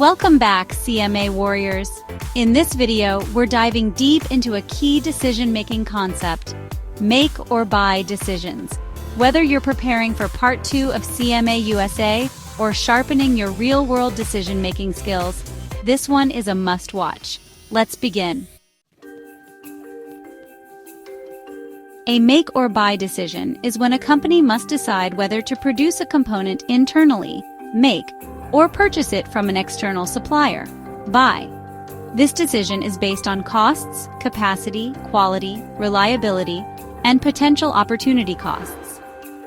Welcome back, CMA warriors. In this video, we're diving deep into a key decision-making concept: make or buy decisions. Whether you're preparing for Part 2 of CMA USA or sharpening your real-world decision-making skills, this one is a must-watch. Let's begin. A make or buy decision is when a company must decide whether to produce a component internally, make, or purchase it from an external supplier, buy. This decision is based on costs, capacity, quality, reliability, and potential opportunity costs.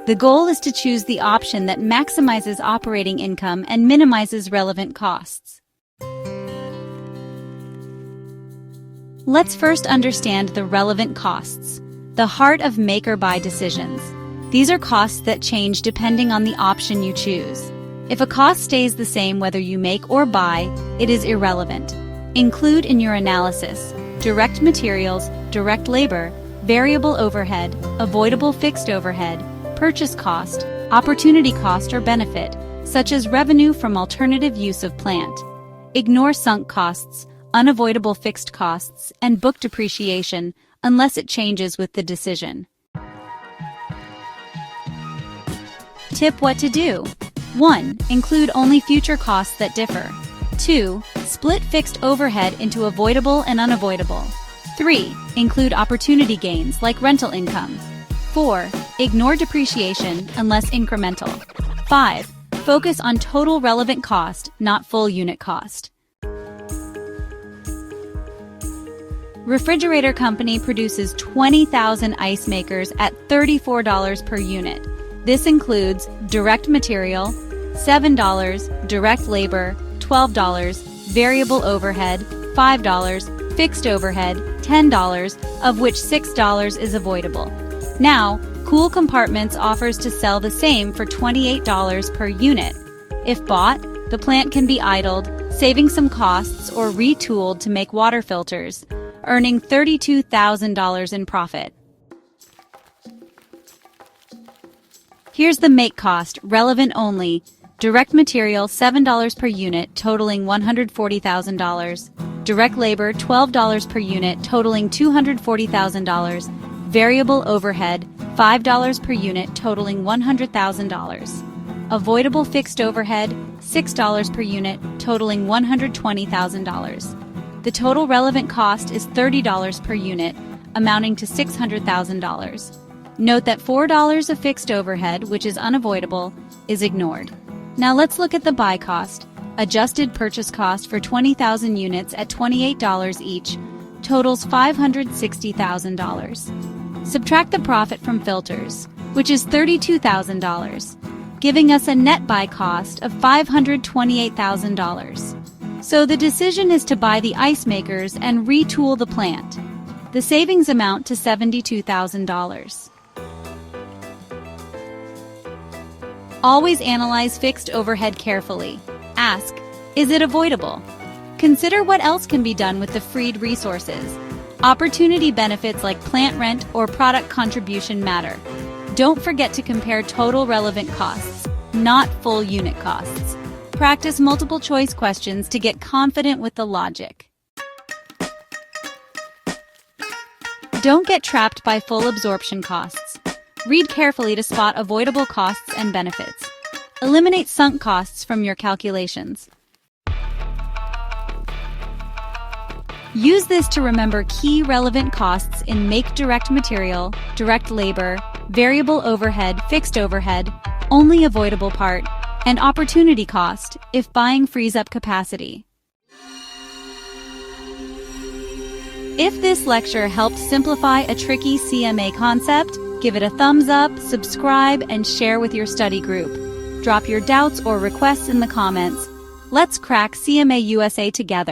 The goal is to choose the option that maximizes operating income and minimizes relevant costs. Let's first understand the relevant costs, the heart of make or buy decisions. These are costs that change depending on the option you choose. If a cost stays the same whether you make or buy, it is irrelevant. Include in your analysis direct materials, direct labor, variable overhead, avoidable fixed overhead, purchase cost, opportunity cost or benefit, such as revenue from alternative use of plant. Ignore sunk costs, unavoidable fixed costs, and book depreciation unless it changes with the decision. Tip: what to do. 1. Include only future costs that differ. 2. Split fixed overhead into avoidable and unavoidable. 3. Include opportunity gains like rental income. 4. Ignore depreciation unless incremental. 5. Focus on total relevant cost, not full unit cost. Refrigerator Company produces 20,000 ice makers at $34 per unit. This includes direct material, $7, direct labor, $12, variable overhead, $5, fixed overhead, $10, of which $6 is avoidable. Now, Cool Compartments offers to sell the same for $28 per unit. If bought, the plant can be idled, saving some costs, or retooled to make water filters, earning $32,000 in profit. Here's the make cost, relevant only. Direct material, $7 per unit, totaling $140,000. Direct labor, $12 per unit, totaling $240,000. Variable overhead, $5 per unit, totaling $100,000. Avoidable fixed overhead, $6 per unit, totaling $120,000. The total relevant cost is $30 per unit, amounting to $600,000. Note that $4 of fixed overhead, which is unavoidable, is ignored. Now let's look at the buy cost. Adjusted purchase cost for 20,000 units at $28 each totals $560,000. Subtract the profit from filters, which is $32,000, giving us a net buy cost of $528,000. So the decision is to buy the ice makers and retool the plant. The savings amount to $72,000. Always analyze fixed overhead carefully. Ask, is it avoidable? Consider what else can be done with the freed resources. Opportunity benefits like plant rent or product contribution matter. Don't forget to compare total relevant costs, not full unit costs. Practice multiple choice questions to get confident with the logic. Don't get trapped by full absorption costs. Read carefully to spot avoidable costs and benefits. Eliminate sunk costs from your calculations. Use this to remember key relevant costs in make direct material, direct labor, variable overhead, fixed overhead, only avoidable part, and opportunity cost if buying frees up capacity. If this lecture helped simplify a tricky CMA concept, give it a thumbs up, subscribe, and share with your study group. Drop your doubts or requests in the comments. Let's crack CMA USA together.